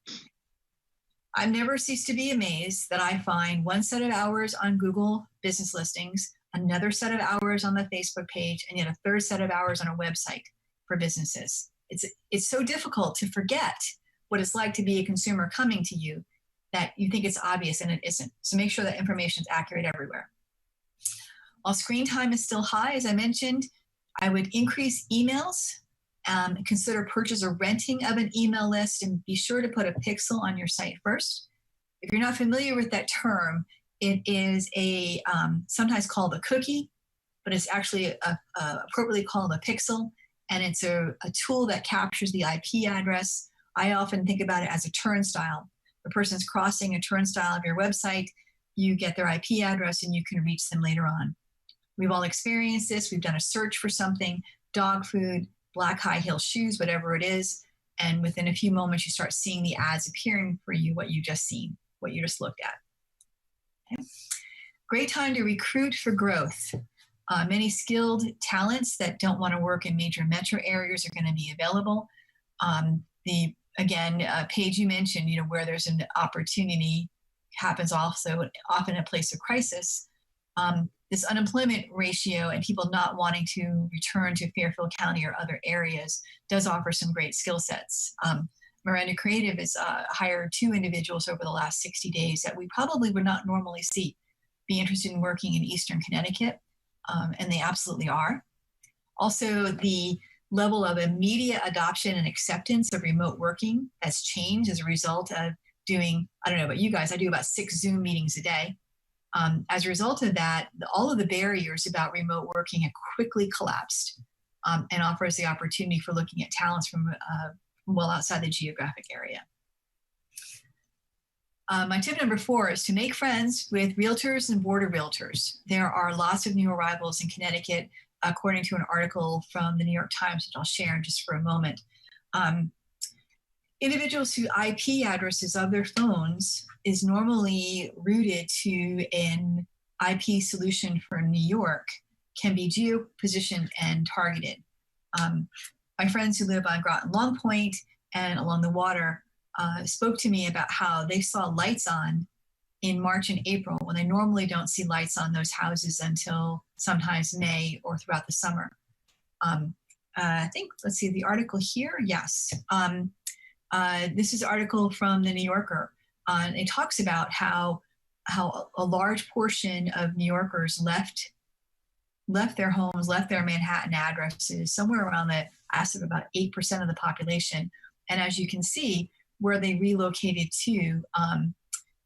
I've never ceased to be amazed that I find one set of hours on Google business listings, another set of hours on the Facebook page, and yet a third set of hours on a website for businesses. It's so difficult to forget what it's like to be a consumer coming to you that you think it's obvious and it isn't. So make sure that information is accurate everywhere. While screen time is still high, as I mentioned, I would increase emails, consider purchase or renting of an email list, and be sure to put a pixel on your site first. If you're not familiar with that term, it is sometimes called a cookie, but it's actually appropriately called a pixel, and it's a tool that captures the IP address. I often think about it as a turnstile. The person's crossing a turnstile of your website, you get their IP address, and you can reach them later on. We've all experienced this. We've done a search for something, dog food, black high heel shoes, whatever it is, and within a few moments, you start seeing the ads appearing for you, what you just seen, what you just looked at. Okay. Great time to recruit for growth. Many skilled talents that don't want to work in major metro areas are going to be available. Paige, you mentioned, where there's an opportunity happens also often in a place of crisis. This unemployment ratio and people not wanting to return to Fairfield County or other areas does offer some great skill sets. Miranda Creative has hired 2 individuals over the last 60 days that we probably would not normally be interested in working in Eastern Connecticut, and they absolutely are. Also, the level of immediate adoption and acceptance of remote working has changed as a result of doing, I don't know about you guys, I do about 6 Zoom meetings a day. As a result of that, all of the barriers about remote working have quickly collapsed, and offers the opportunity for looking at talents from well outside the geographic area. My tip number 4 is to make friends with realtors and board of realtors. There are lots of new arrivals in Connecticut, according to an article from the New York Times, which I'll share in just for a moment. Individuals whose IP addresses of their phones is normally rooted to an IP solution for New York can be geo-positioned and targeted. My friends who live on Groton Long Point and along the water spoke to me about how they saw lights on in March and April when they normally don't see lights on those houses until sometimes May or throughout the summer. I think, let's see the article here. Yes. This is an article from the New Yorker. It talks about how a large portion of New Yorkers left their homes, left their Manhattan addresses, somewhere around the about 8% of the population. And as you can see, where they relocated to,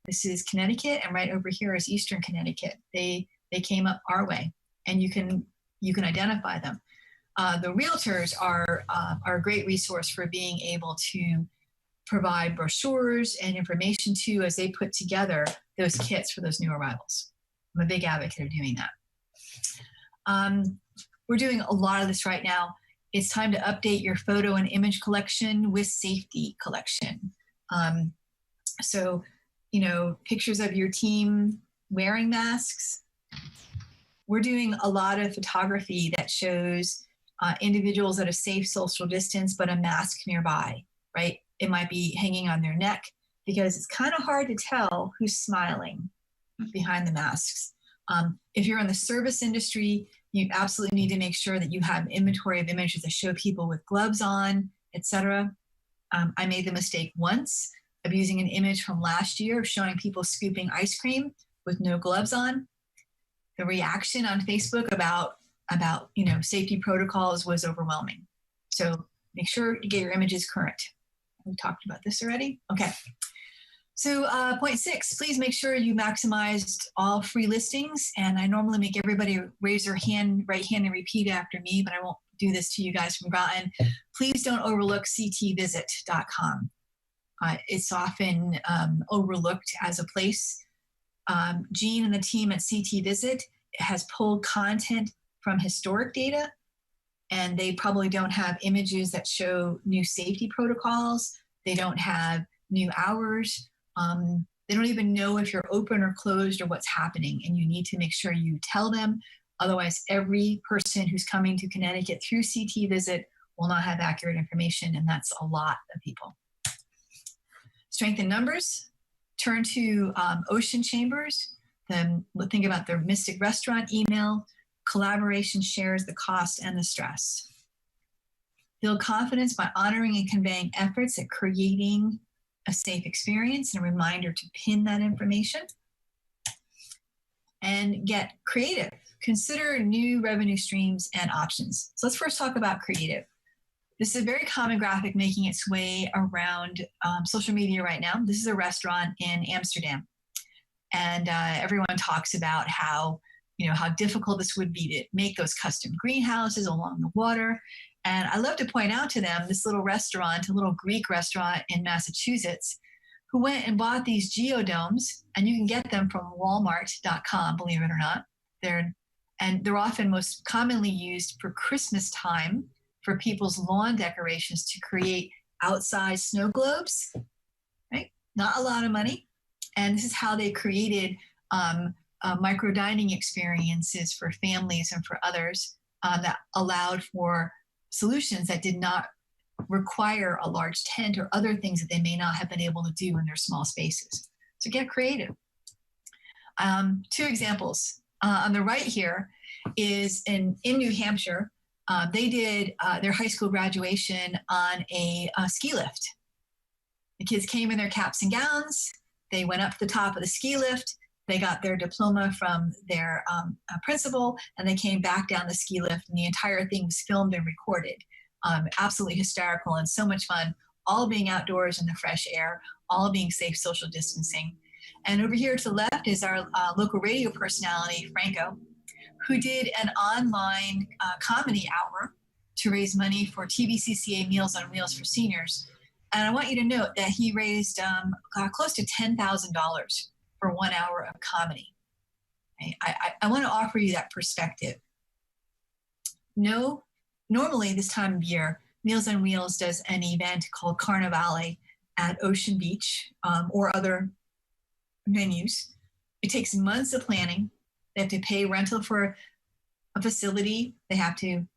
this is Connecticut, and right over here is Eastern Connecticut. They came up our way, and you can identify them. The realtors are a great resource for being able to provide brochures and information to as they put together those kits for those new arrivals. I'm a big advocate of doing that. We're doing a lot of this right now. It's time to update your photo and image collection with safety collection. So, pictures of your team wearing masks. We're doing a lot of photography that shows individuals at a safe social distance, but a mask nearby, right? It might be hanging on their neck because it's kind of hard to tell who's smiling behind the masks. If you're in the service industry, you absolutely need to make sure that you have inventory of images that show people with gloves on, etc. I made the mistake once of using an image from last year of showing people scooping ice cream with no gloves on. The reaction on Facebook about safety protocols was overwhelming. So make sure you get your images current. We talked about this already. Okay. So point 6, please make sure you maximized all free listings. And I normally make everybody raise their right hand and repeat after me, but I won't do this to you guys from Groton. Please don't overlook ctvisit.com. It's often overlooked as a place. Jean and the team at CT Visit has pulled content from historic data, and they probably don't have images that show new safety protocols. They don't have new hours. They don't even know if you're open or closed or what's happening, and you need to make sure you tell them. Otherwise, every person who's coming to Connecticut through CT Visit will not have accurate information, and that's a lot of people. Strength in numbers. Turn to Ocean Chambers. Then think about the Mystic Restaurant email. Collaboration shares the cost and the stress. Build confidence by honoring and conveying efforts at creating a safe experience and a reminder to pin that information. And get creative. Consider new revenue streams and options. So let's first talk about creative. This is a very common graphic making its way around social media right now. This is a restaurant in Amsterdam. And everyone talks about how difficult this would be to make those custom greenhouses along the water. And I love to point out to them this little restaurant, a little Greek restaurant in Massachusetts, who went and bought these geodomes, and you can get them from walmart.com, believe it or not. They're often most commonly used for Christmas time for people's lawn decorations to create outside snow globes, right? Not a lot of money. And this is how they created micro dining experiences for families and for others that allowed for solutions that did not require a large tent or other things that they may not have been able to do in their small spaces. So get creative. Two examples. On the right here is in New Hampshire. They did their high school graduation on a ski lift. The kids came in their caps and gowns. They went up to the top of the ski lift. They got their diploma from their principal, and they came back down the ski lift, and the entire thing was filmed and recorded. Absolutely hysterical and so much fun, all being outdoors in the fresh air, all being safe social distancing. And over here to the left is our local radio personality, Franco, who did an online comedy hour to raise money for TVCCA Meals on Wheels for seniors. And I want you to note that he raised close to $10,000 for 1 hour of comedy. I want to offer you that perspective. No, normally this time of year, Meals on Wheels does an event called Carnivale at Ocean Beach or other venues. It takes months of planning. They have to pay rental for a facility. They have to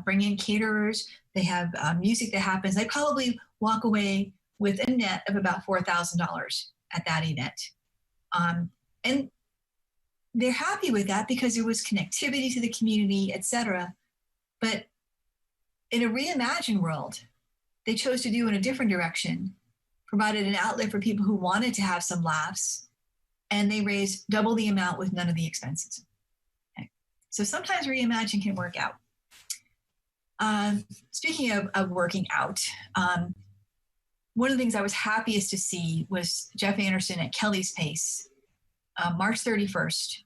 bring in caterers. They have music that happens. They probably walk away with a net of about $4,000 at that event. And they're happy with that because there was connectivity to the community, et cetera. But in a Reimagine world, they chose to do in a different direction, provided an outlet for people who wanted to have some laughs, and they raised double the amount with none of the expenses. Okay. So sometimes Reimagine can work out. Speaking of working out, one of the things I was happiest to see was Jeff Anderson at Kelly's Pace, March 31st,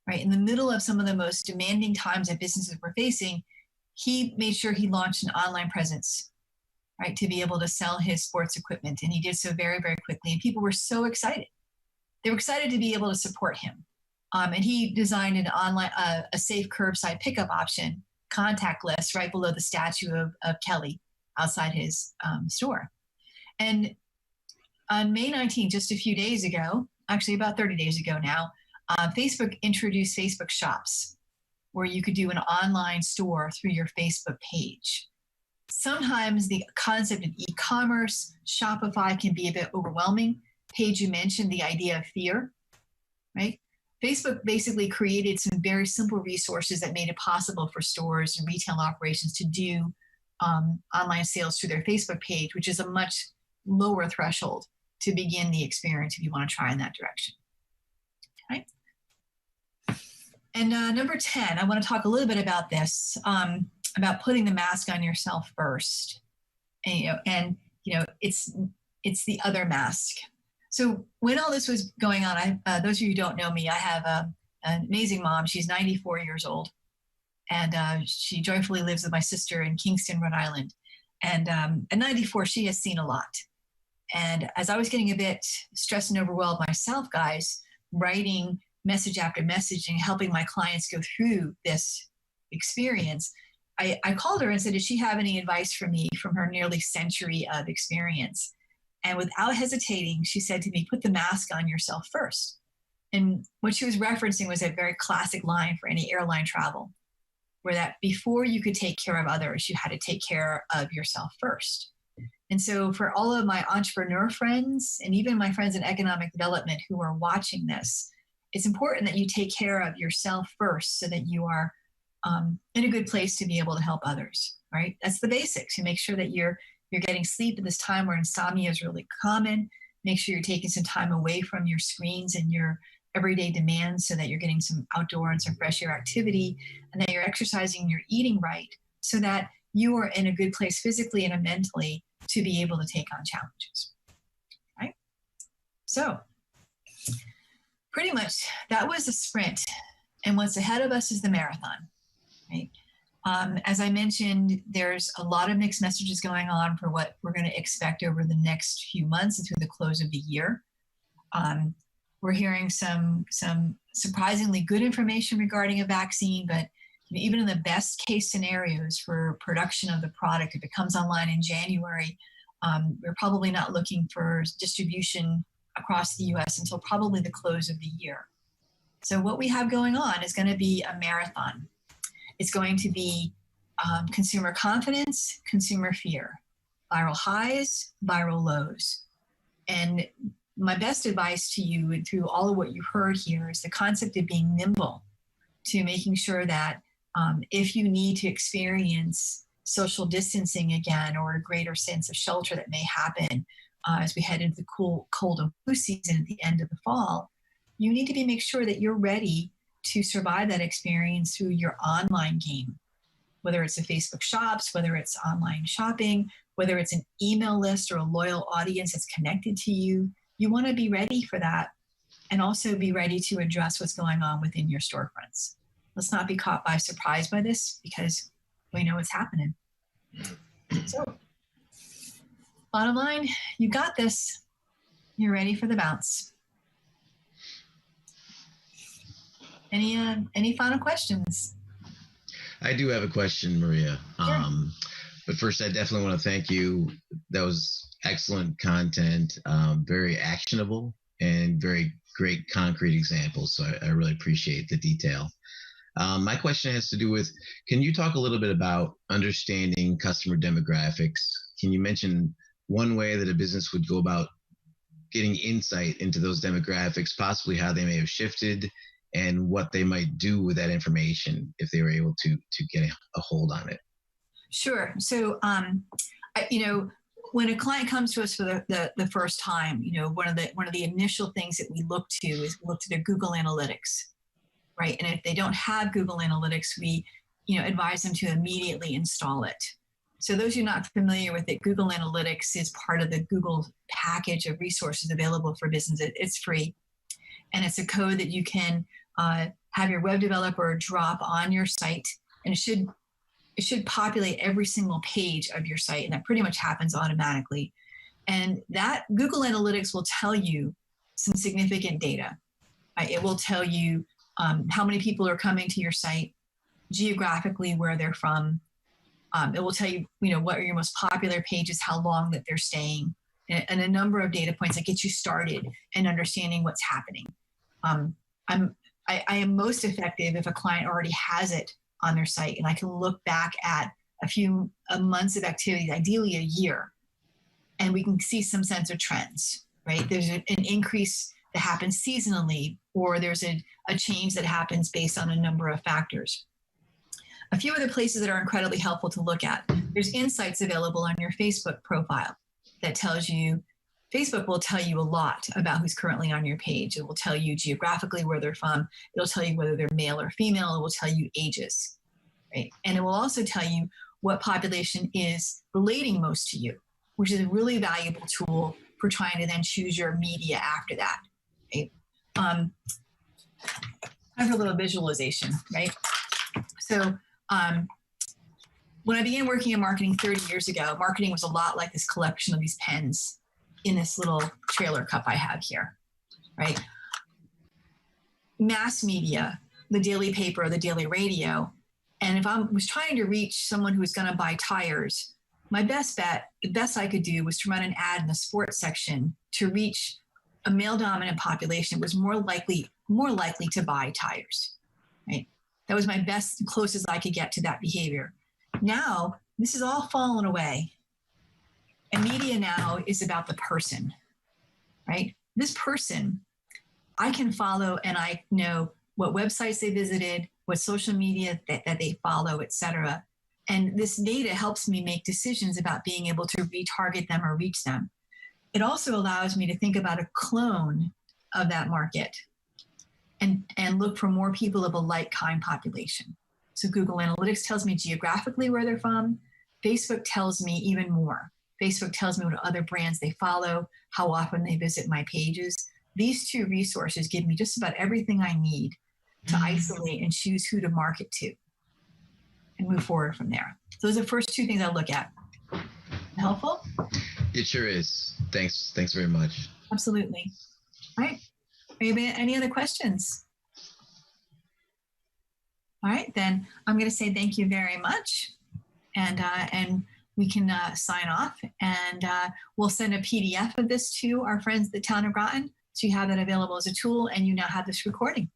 right, in the middle of some of the most demanding times that businesses were facing. He made sure he launched an online presence, right, to be able to sell his sports equipment. And he did so very, very quickly. And people were so excited. They were excited to be able to support him. And he designed an online, a safe curbside pickup option, contactless, right below the statue of Kelly outside his store. And on May 19th, just a few days ago, actually about 30 days ago now, Facebook introduced Facebook Shops, where you could do an online store through your Facebook page. Sometimes the concept of e-commerce, Shopify can be a bit overwhelming. Paige, you mentioned the idea of fear, right? Facebook basically created some very simple resources that made it possible for stores and retail operations to do online sales through their Facebook page, which is a much lower threshold to begin the experience if you want to try in that direction. Okay. And number 10, I want to talk a little bit about this, about putting the mask on yourself first. And it's the other mask. So when all this was going on, those of you who don't know me, I have an amazing mom. She's 94 years old, and she joyfully lives with my sister in Kingston, Rhode Island. And at 94, she has seen a lot. And as I was getting a bit stressed and overwhelmed myself, guys, writing message after message and helping my clients go through this experience, I called her and said, does she have any advice for me from her nearly century of experience? And without hesitating, she said to me, put the mask on yourself first. And what she was referencing was a very classic line for any airline travel, where that before you could take care of others, you had to take care of yourself first. And so for all of my entrepreneur friends, and even my friends in economic development who are watching this, it's important that you take care of yourself first so that you are in a good place to be able to help others, right? That's the basics. You make sure that you're getting sleep at this time where insomnia is really common. Make sure you're taking some time away from your screens and your everyday demands so that you're getting some outdoor and some fresh air activity, and that you're exercising and you're eating right so that you are in a good place physically and mentally to be able to take on challenges, right? So pretty much that was the sprint, and what's ahead of us is the marathon, right? As I mentioned, there's a lot of mixed messages going on for what we're going to expect over the next few months and through the close of the year. We're hearing some surprisingly good information regarding a vaccine, but even in the best case scenarios for production of the product, if it comes online in January, we're probably not looking for distribution across the U.S. until probably the close of the year. So what we have going on is going to be a marathon. It's going to be consumer confidence, consumer fear. viral highs, viral lows. And my best advice to you through all of what you heard here is the concept of being nimble, to making sure that if you need to experience social distancing again, or a greater sense of shelter that may happen as we head into the cold and flu season at the end of the fall, you need to make sure that you're ready to survive that experience through your online game, whether it's the Facebook shops, whether it's online shopping, whether it's an email list or a loyal audience that's connected to you. You want to be ready for that, and also be ready to address what's going on within your storefronts. Let's not be caught by surprise by this, because we know what's happening. So, bottom line, you got this. You're ready for the bounce. Any final questions? I do have a question, Maria. Sure. But first, I definitely want to thank you. That was excellent content, very actionable, and very great concrete examples. So I really appreciate the detail. My question has to do with, can you talk a little bit about understanding customer demographics? Can you mention one way that a business would go about getting insight into those demographics, possibly how they may have shifted, and what they might do with that information if they were able to get a hold on it? Sure. So, when a client comes to us for the first time, one of the initial things that we look to is look to their Google Analytics, right? And if they don't have Google Analytics, we, advise them to immediately install it. So those who are not familiar with it, Google Analytics is part of the Google package of resources available for businesses. It's free, and it's a code that you can have your web developer drop on your site, and it should populate every single page of your site, and that pretty much happens automatically. And that Google Analytics will tell you some significant data. It will tell you how many people are coming to your site, geographically where they're from. It will tell you, what are your most popular pages, how long that they're staying, and a number of data points that get you started in understanding what's happening. I am most effective if a client already has it on their site, and I can look back at a few months of activity, ideally a year, and we can see some sense of trends, right? There's an increase that happens seasonally, or there's a change that happens based on a number of factors. A few other places that are incredibly helpful to look at. There's insights available on your Facebook profile that tells you, Facebook will tell you a lot about who's currently on your page. It will tell you geographically where they're from. It'll tell you whether they're male or female. It will tell you ages, right? And it will also tell you what population is relating most to you, which is a really valuable tool for trying to then choose your media after that, right? Time for a little visualization, right? So when I began working in marketing 30 years ago, marketing was a lot like this collection of these pens in this little trailer cup I have here, right? Mass media, the daily paper, the daily radio. And if I was trying to reach someone who was going to buy tires, my best bet, the best I could do was to run an ad in the sports section to reach a male dominant population that was more likely to buy tires, right? That was my best, closest I could get to that behavior. Now, this is all fallen away. And media now is about the person, right? This person, I can follow, and I know what websites they visited, what social media that they follow, et cetera. And this data helps me make decisions about being able to retarget them or reach them. It also allows me to think about a clone of that market and look for more people of a like kind population. So Google Analytics tells me geographically where they're from. Facebook tells me even more. Facebook tells me what other brands they follow, how often they visit my pages. These two resources give me just about everything I need to isolate and choose who to market to and move forward from there. So those are the first two things I look at. Helpful? It sure is. Thanks very much. Absolutely. All right. Any other questions? All right, then I'm going to say thank you very much. And we can sign off, and we'll send a PDF of this to our friends at the town of Groton, so you have that available as a tool, and you now have this recording.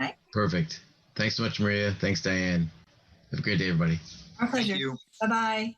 Okay. Perfect. Thanks so much, Maria. Thanks, Diane. Have a great day, everybody. Our pleasure. Thank you. Bye-bye.